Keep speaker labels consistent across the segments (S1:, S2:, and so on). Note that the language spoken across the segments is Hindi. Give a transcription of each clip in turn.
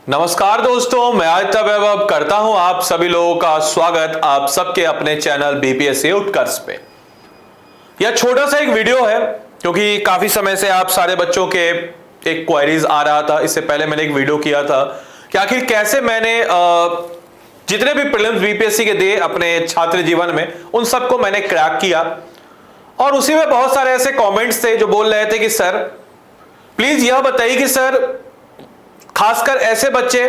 S1: नमस्कार दोस्तों, मैं आदित्य वैभव करता हूं आप सभी लोगों का स्वागत आप सबके अपने चैनल बीपीएससी उत्कर्ष पे। यह छोटा सा एक वीडियो है क्योंकि काफी समय से आप सारे बच्चों के एक क्वेरीज आ रहा था। इससे पहले मैंने एक वीडियो किया था कि आखिर कैसे मैंने जितने भी प्रीलिम्स बीपीएससी के दिए अपने छात्र जीवन में उन सबको मैंने क्रैक किया। और उसी में बहुत सारे ऐसे कमेंट्स थे जो बोल रहे थे कि सर प्लीज यह बताइए कि सर खासकर ऐसे बच्चे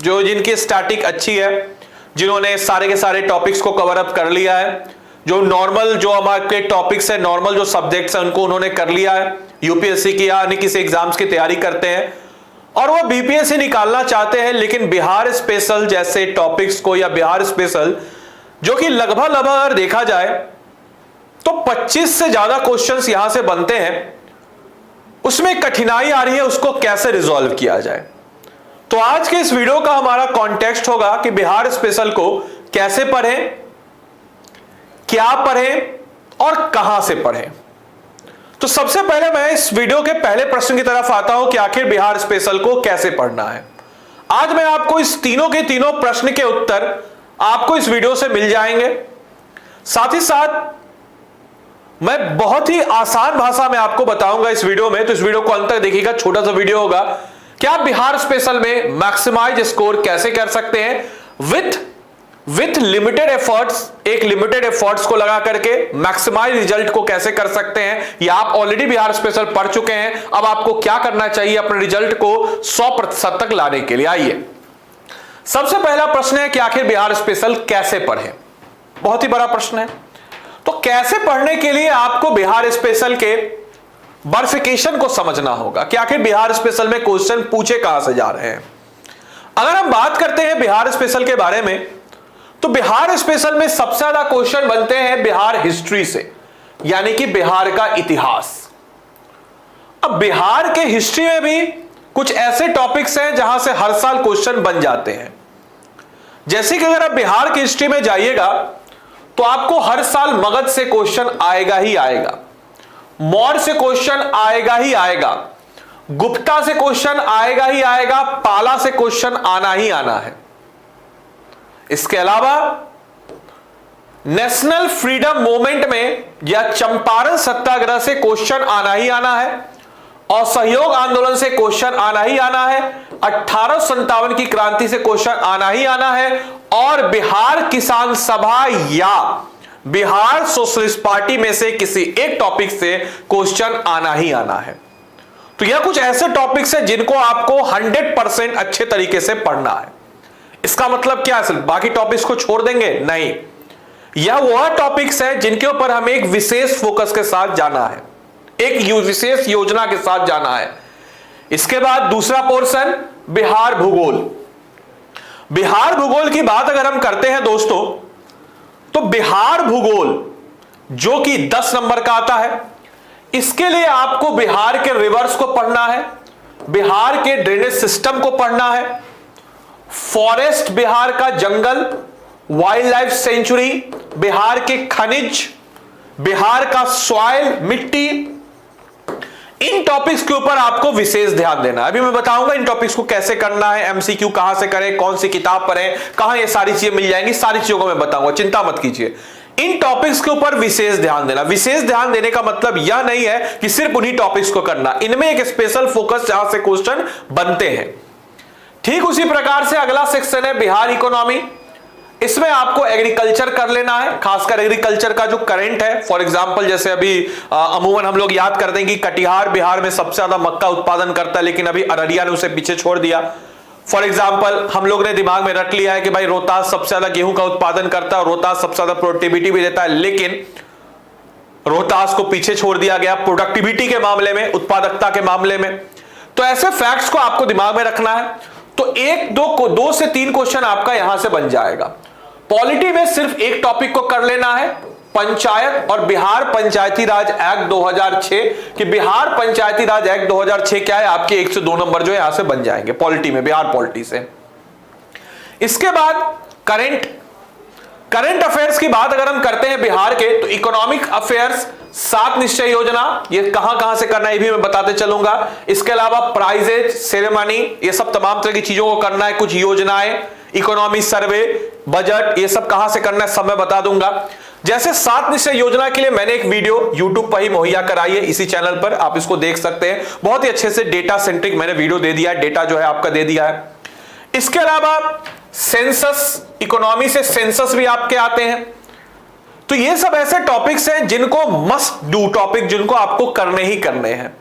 S1: जो जिनकी स्टैटिक अच्छी है, जिन्होंने सारे के सारे टॉपिक्स को कवर अप कर लिया है, जो नॉर्मल जो हमारे टॉपिक्स है, नॉर्मल जो सब्जेक्ट्स हैं उनको उन्होंने कर लिया है, यूपीएससी की या अन्य किसी एग्जाम्स की तैयारी करते हैं और वो बीपीएससी निकालना चाहते हैं, लेकिन बिहार स्पेशल जैसे टॉपिक्स को या बिहार स्पेशल जो कि लगभग अगर देखा जाए तो 25 से ज्यादा क्वेश्चंस यहां से बनते हैं, उसमें कठिनाई आ रही है, उसको कैसे रिजॉल्व किया जाए। तो आज के इस वीडियो का हमारा कॉन्टेक्स्ट होगा कि बिहार स्पेशल को कैसे पढ़ें, क्या पढ़ें और कहां से पढ़ें। तो सबसे पहले मैं इस वीडियो के पहले प्रश्न की तरफ आता हूं कि आखिर बिहार स्पेशल को कैसे पढ़ना है। आज मैं आपको इस तीनों के तीनों प्रश्न के उत्तर आपको इस वीडियो से मिल जाएंगे। साथ ही साथ मैं बहुत ही आसान भाषा में आपको बताऊंगा इस वीडियो में, तो इस वीडियो को अंत तक देखिएगा। छोटा सा वीडियो होगा कि आप बिहार स्पेशल में मैक्सिमाइज स्कोर कैसे कर सकते हैं विथ लिमिटेड एफर्ट्स, एक लिमिटेड एफर्ट्स को लगा करके मैक्सिमाइज रिजल्ट को कैसे कर सकते हैं। या आप ऑलरेडी बिहार स्पेशल पढ़ चुके हैं, अब आपको क्या करना चाहिए अपने रिजल्ट को 100% तक लाने के लिए। आइए, सबसे पहला प्रश्न है कि आखिर बिहार स्पेशल कैसे पढ़ें। बहुत ही बड़ा प्रश्न है। तो कैसे पढ़ने के लिए आपको बिहार स्पेशल के बर्फिकेशन को समझना होगा कि आखिर बिहार स्पेशल में क्वेश्चन पूछे कहां से जा रहे हैं। अगर हम बात करते हैं बिहार स्पेशल के बारे में, तो बिहार स्पेशल में सबसे ज्यादा क्वेश्चन बनते हैं बिहार हिस्ट्री से, यानी कि बिहार का इतिहास। अब बिहार के हिस्ट्री में भी कुछ ऐसे टॉपिक्स हैं जहां से हर साल क्वेश्चन बन जाते हैं। जैसे कि अगर आप बिहार की हिस्ट्री में जाइएगा तो आपको हर साल मगध से क्वेश्चन आएगा ही आएगा, मौर्य से क्वेश्चन आएगा ही आएगा, गुप्ता से क्वेश्चन आएगा ही आएगा, पाला से क्वेश्चन आना ही आना है। इसके अलावा नेशनल फ्रीडम मूवमेंट में या चंपारण सत्याग्रह से क्वेश्चन आना ही आना है, असहयोग आंदोलन से क्वेश्चन आना ही आना है, 1857 की क्रांति से क्वेश्चन आना ही आना है, और बिहार किसान सभा या बिहार सोशलिस्ट पार्टी में से किसी एक टॉपिक से क्वेश्चन आना ही आना है। तो यह कुछ ऐसे टॉपिक्स हैं जिनको आपको 100% अच्छे तरीके से पढ़ना है। इसका मतलब क्या है, बाकी टॉपिक्स को छोड़ देंगे? नहीं, यह वह टॉपिक्स है जिनके ऊपर हमें एक विशेष फोकस के साथ जाना है, एक विशेष योजना के साथ जाना है। इसके बाद दूसरा पोर्शन बिहार भूगोल। बिहार भूगोल की बात अगर हम करते हैं दोस्तों, तो बिहार भूगोल जो कि 10 नंबर का आता है, इसके लिए आपको बिहार के रिवर्स को पढ़ना है, बिहार के ड्रेनेज सिस्टम को पढ़ना है, फॉरेस्ट बिहार का जंगल, वाइल्ड लाइफ सेंचुरी, बिहार के खनिज, बिहार का सॉइल मिट्टी, इन टॉपिक्स के ऊपर आपको विशेष ध्यान देना है। अभी मैं बताऊंगा इन टॉपिक्स को कैसे करना है, एमसीक्यू कहां से करें, कौन सी किताब पढ़ें, कहां ये सारी चीजें मिल जाएंगी, सारी चीजों को मैं बताऊंगा, चिंता मत कीजिए। इन टॉपिक्स के ऊपर विशेष ध्यान देना। विशेष ध्यान देने का मतलब यह नहीं है कि सिर्फ उन्हीं टॉपिक्स को करना, इनमें एक स्पेशल फोकस जहां से क्वेश्चन बनते हैं। ठीक उसी प्रकार से अगला सेक्शन है बिहार इकोनॉमी। इसमें आपको एग्रीकल्चर कर लेना है, खासकर एग्रीकल्चर का जो करंट है। फॉर एग्जांपल जैसे अभी अमूमन हम लोग याद कर देंगे कि कटिहार बिहार में सबसे ज्यादा मक्का उत्पादन करता है, लेकिन अभी अररिया ने उसे पीछे छोड़ दिया। फॉर एग्जांपल हम लोग ने दिमाग में रख लिया है कि भाई रोहतास सबसे ज्यादा गेहूं का उत्पादन करता है और रोहतास सबसे ज्यादा प्रोडक्टिविटी भी देता है, लेकिन रोहतास को पीछे छोड़ दिया गया प्रोडक्टिविटी के मामले में, उत्पादकता के मामले में। तो ऐसे फैक्ट्स को आपको दिमाग में रखना है। तो दो से तीन क्वेश्चन आपका यहां से बन जाएगा। पॉलिटी में सिर्फ एक टॉपिक को कर लेना है, पंचायत और बिहार पंचायती राज एक्ट 2006 कि बिहार पंचायती राज एक्ट 2006 क्या है, आपके 1 से 2 नंबर जो है यहां से बन जाएंगे पॉलिटी में, बिहार पॉलिटी से। इसके बाद करंट, करंट अफेयर्स की बात अगर हम करते हैं बिहार के, तो इकोनॉमिक अफेयर्स 7 निश्चय योजना, ये कहां से करना है ये भी मैं बताते चलूंगा। इसके अलावा प्राइजेज सेरेमनी, ये सब तमाम तरह की चीजों को करना है। कुछ योजनाएं, इकोनॉमी सर्वे, बजट, ये सब कहां से करना है सब मैं बता दूंगा। जैसे 7 निश्चय योजना के लिए मैंने एक वीडियो YouTube पर ही मुहैया कराई है, इसी चैनल पर आप इसको देख सकते हैं। बहुत ही अच्छे से डेटा सेंट्रिक मैंने वीडियो दे दिया है, डेटा जो है आपका दे दिया है। इसके अलावा सेंसस, इकोनॉमी से सेंसस भी आपके आते हैं। तो ये सब ऐसे टॉपिक्स हैं जिनको मस्ट डू टॉपिक, जिनको आपको करने ही करने हैं।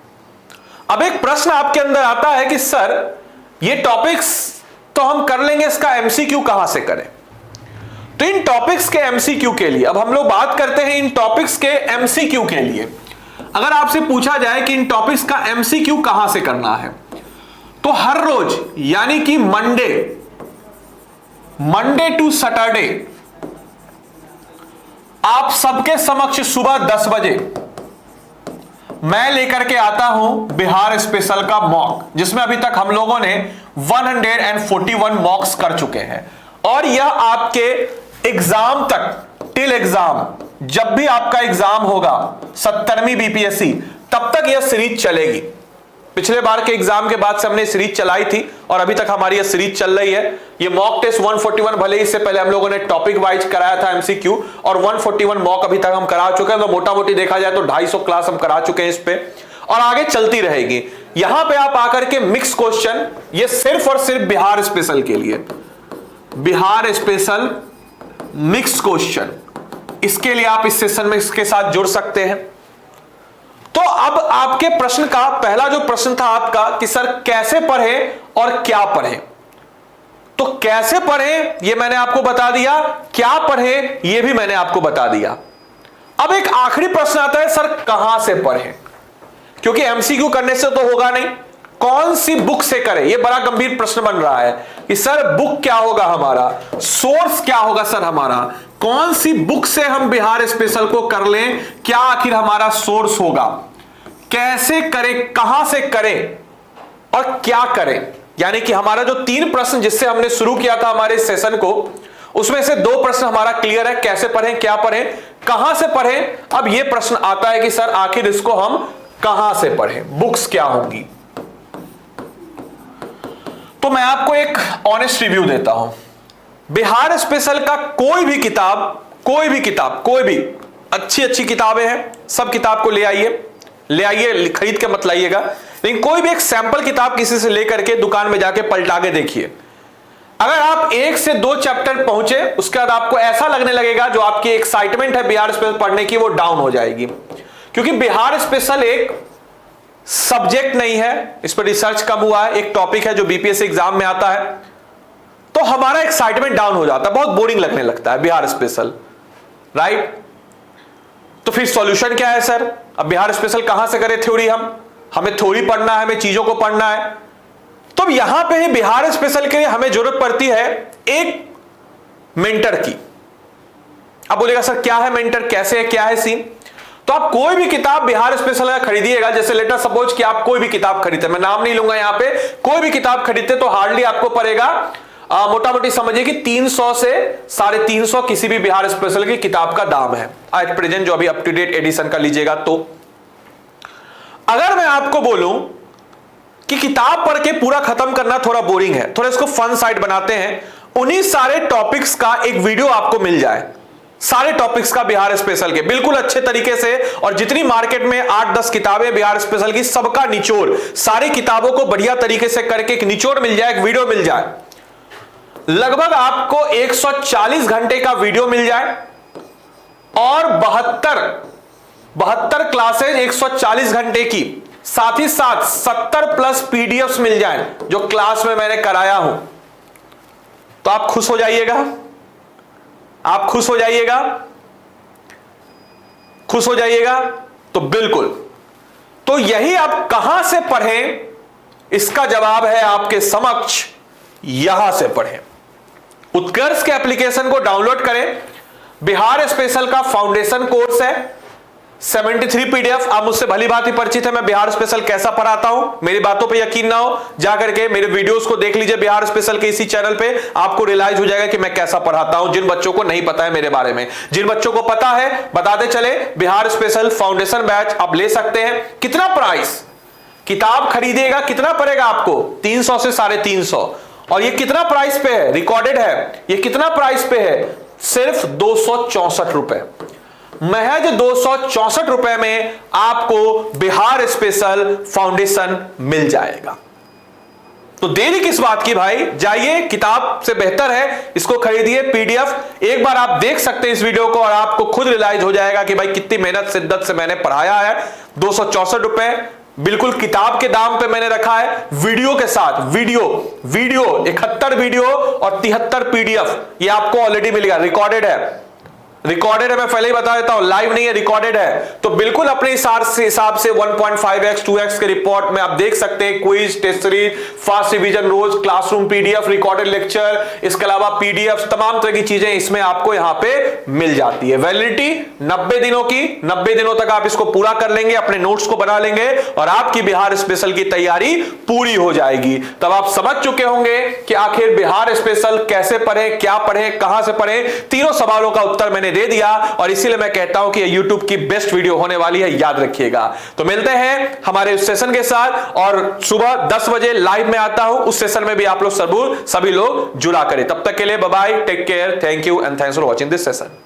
S1: अब एक प्रश्न आपके अंदर आता है कि सर ये टॉपिक्स तो हम कर लेंगे, इसका एमसीक्यू कहां से करें? तो इन टॉपिक्स के एमसीक्यू के लिए अब हम लोग बात करते हैं इन टॉपिक्स के एमसीक्यू के लिए। अगर आपसे पूछा जाए कि इन टॉपिक्स का एमसीक्यू कहां से करना है, तो हर रोज यानी कि मंडे टू सैटरडे आप सबके समक्ष सुबह 10 बजे मैं लेकर के आता हूं बिहार स्पेशल का मॉक, जिसमें अभी तक हम लोगों ने 141 मॉक्स कर चुके हैं। और यह आपके एग्जाम तक, टिल एग्जाम, जब भी आपका एग्जाम होगा 70वीं बीपीएससी, तब तक यह सीरीज चलेगी। पिछले बार के एग्जाम के बाद से हमने सीरीज चलाई थी और अभी तक हमारी यह सीरीज चल रही है। ये मॉक टेस्ट 141, भले इससे पहले हम लोगों ने टॉपिक वाइज कराया था एमसीक्यू, और 141 मॉक अभी तक हम करा चुके हैं। तो मोटा मोटी देखा जाए तो 250 क्लास हम करा चुके हैं इस पे, और आगे चलती रहेगी। यहां पे आप आकर के मिक्स क्वेश्चन, ये सिर्फ और सिर्फ बिहार स्पेशल के लिए, बिहार स्पेशल मिक्स क्वेश्चन, इसके लिए आप इस सेशन में इसके साथ जुड़ सकते हैं। तो अब आपके प्रश्न का पहला जो प्रश्न था आपका कि सर कैसे पढ़ें और क्या पढ़ें, तो कैसे पढ़ें ये मैंने आपको बता दिया, क्या पढ़ें ये भी मैंने आपको बता दिया। अब एक आखिरी प्रश्न आता है, सर कहां से पढ़ें, क्योंकि एमसीक्यू करने से तो होगा नहीं, कौन सी बुक से करें, यह बड़ा गंभीर प्रश्न बन रहा है कि सर बुक क्या होगा हमारा, सोर्स क्या होगा सर हमारा, कौन सी बुक से हम बिहार स्पेशल को कर लें, क्या आखिर हमारा सोर्स होगा, कैसे करें, कहां से करें और क्या करें। यानी कि हमारा जो 3 प्रश्न जिससे हमने शुरू किया था हमारे सेशन को, उसमें से 2 प्रश्न हमारा क्लियर है, कैसे पढ़ें, क्या पढ़ें, कहां से पढ़ें। अब यह प्रश्न आता है कि सर आखिर इसको हम कहां से पढ़ें, बुक्स क्या होंगी। तो मैं आपको एक ऑनेस्ट रिव्यू देता हूं, बिहार स्पेशल का कोई भी किताब, कोई भी अच्छी किताबें हैं, सब किताब को ले आइए, खरीद के मत लाइएगा, लेकिन कोई भी एक सैंपल किताब किसी से लेकर के दुकान में जाके पलटा के देखिए। अगर आप 1 से 2 चैप्टर पहुंचे, उसके बाद आपको ऐसा लगने लगेगा जो आपकी एक्साइटमेंट है बिहार स्पेशल पढ़ने की, वो डाउन हो जाएगी। क्योंकि बिहार स्पेशल एक सब्जेक्ट नहीं है, इस पर रिसर्च कम हुआ है, एक टॉपिक है जो बीपीएससी एग्जाम में आता है, तो हमारा एक्साइटमेंट डाउन हो जाता है, बहुत बोरिंग लगने लगता है बिहार स्पेशल, राइट। तो फिर सॉल्यूशन क्या है सर, अब बिहार स्पेशल कहां से करें थ्योरी, हमें थ्योरी पढ़ना है, हमें चीजों को पढ़ना है। तो अब यहां पे ही बिहार स्पेशल के लिए हमें जरूरत पड़ती है एक मेंटर की। अब बोलेगा सर क्या है मेंटर, कैसे है, क्या है सीन। तो आप कोई भी किताब बिहार स्पेशल का खरीदिएगा, जैसे लेटर सपोज कि आप कोई भी किताब खरीदते, मैं नाम नहीं लूंगा यहां पे, कोई भी किताब खरीदते तो हार्डली आपको पड़ेगा मोटा मोटी समझिए कि 300 से 350 किसी भी बिहार स्पेशल की किताब का दाम है एट प्रेजेंट, जो अभी अप टू डेट एडिशन का लीजिएगा। तो अगर मैं आपको बोलूं कि किताब पढ़ के पूरा खत्म करना थोड़ा बोरिंग है, थोड़ा इसको फन साइड बनाते हैं, उन्हीं सारे टॉपिक्स का एक वीडियो आपको मिल जाए, सारे टॉपिक्स का बिहार स्पेशल के बिल्कुल अच्छे तरीके से, और जितनी मार्केट में 8-10 किताबें बिहार स्पेशल की, सबका निचोड़, सारी किताबों को बढ़िया तरीके से करके एक निचोड़ मिल जाए, एक वीडियो मिल जाए, लगभग आपको 140 घंटे का वीडियो मिल जाए, और 72 क्लासेज 140 घंटे की, साथ ही साथ 70+ पीडीएफ्स मिल जाएं जो क्लास में मैंने कराया हूं, तो आप खुश हो जाइएगा, आप खुश हो जाइएगा, खुश हो जाइएगा। तो बिल्कुल, तो यही आप कहां से पढ़ें, इसका जवाब है आपके समक्ष, यहां से पढ़ें। उत्कर्ष के एप्लीकेशन को डाउनलोड करें, बिहार स्पेशल का फाउंडेशन कोर्स है, 73 पीडीएफ। आप मुझसे भली बात ही परिचित है मैं बिहार स्पेशल कैसा पढ़ाता हूं। मेरी बातों पे यकीन ना हो, जाकर के मेरे वीडियोस को देख लीजिए बिहार स्पेशल के इसी चैनल पे, आपको रियलाइज हो जाएगा कि मैं कैसा पढ़ाता हूं। जिन बच्चों को नहीं पता है मेरे बारे में, जिन बच्चों को पता है बताते चले। बिहार स्पेशल फाउंडेशन बैच आप ले सकते हैं। कितना प्राइस, किताब खरीदेगा कितना पड़ेगा आपको? 300 से 350। और ये कितना प्राइस पे है? रिकॉर्डेड है। ये कितना प्राइस पे है? सिर्फ 264 रुपए। महज 264 रुपए में आपको बिहार स्पेशल फाउंडेशन मिल जाएगा। तो देरी किस बात की भाई, जाइए, किताब से बेहतर है, इसको खरीदिए। पीडीएफ एक बार आप देख सकते हैं इस वीडियो को और आपको खुद रियलाइज हो जाएगा कि भाई कितनी मेहनत शिद्दत से मैंने पढ़ाया है। 264 रुपए बिल्कुल किताब के दाम पे मैंने रखा है, वीडियो के साथ। वीडियो 71 वीडियो और 73 पीडीएफ ये आपको ऑलरेडी मिलेगा। रिकॉर्डेड है, रिकॉर्डेड है, मैं पहले ही बता देता हूं, लाइव नहीं है, रिकॉर्डेड है। तो बिल्कुल अपने हिसाब से 1.5x 2x के रिपोर्ट में आप देख सकते हैं। Quiz, test series, fast revision, रोज क्लासरूम पीडीएफ, रिकॉर्डेड लेक्चर, इसके अलावा पीडीएफ, तमाम तरह की चीजें इसमें आपको यहां पे मिल जाती है। वैलिडिटी 90 दिनों की, 90 दिनों तक आप इसको पूरा कर लेंगे, अपने नोट्स को बना लेंगे और आपकी बिहार स्पेशल की तैयारी पूरी हो जाएगी। तब आप समझ चुके होंगे कि आखिर बिहार स्पेशल कैसे पढ़े, क्या पढ़े, कहां से पढ़े। तीनों सवालों का उत्तर मैंने दे दिया और इसीलिए मैं कहता हूं कि ये YouTube की बेस्ट वीडियो होने वाली है, याद रखिएगा। तो मिलते हैं हमारे उस सेशन के साथ और सुबह 10 बजे लाइव में आता हूं। उस सेशन में भी आप लोग सभी लोग जुड़ा करें। तब तक के लिए bye bye, take care, thank you and thanks for watching this session.